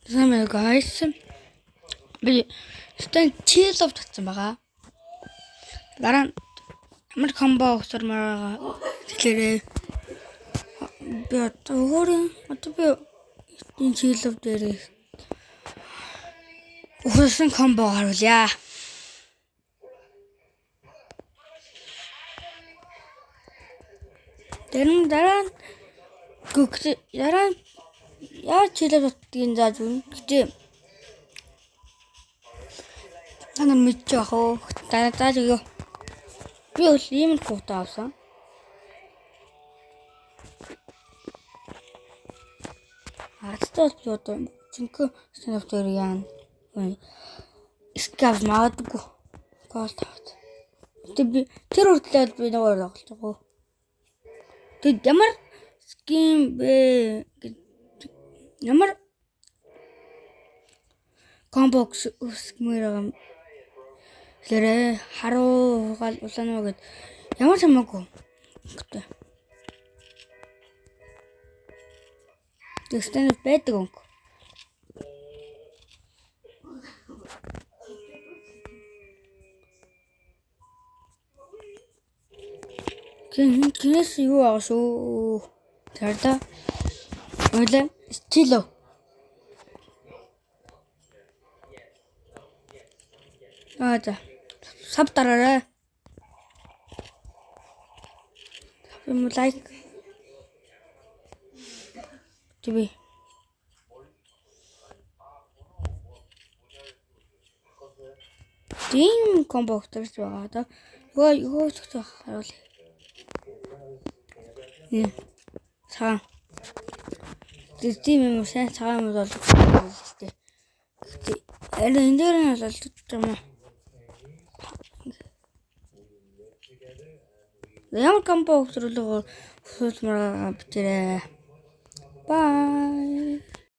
Самай guys. Би стэн чийлов татсан байгаа. Дараа нь ямар комбо өгсөрмөр хэлээрээ. Би одоо энэ чийлов дээр өгсөн комбо харуулъя. Дараа нь яа чийлов татдгийг зааж өгнө. Гэтэ танаа мэдчих оо. Зааж өгөө. Би бол ийм л хутаа авсан. Ацтал ч одоо чинкө станавтер яан. Скав магадгүй. Гол тавт. Би тэр үрдлээд би нөгөө тоглож байгаа. Тэд ямар ским бэ? Ямар комбокс үсгмээр лэрэ харуу гал улаанаа гэд ямар самаагүй. Гэтэ. Тэстэн байдаг юм. Кинес юу аа шүү. Тэрдэ. Ойлаа стило. За. Саб дараарай. Юм лайк. TV. Тийм комбо өгтөрч байгаа да. Юу ч харуул. Цагаан. Тийм юм сайн цагаан юм бол гэхдээ. Энэ дээр нь бол юм аа. Ямар комбо өгтөрлөө битэрээ. Bye.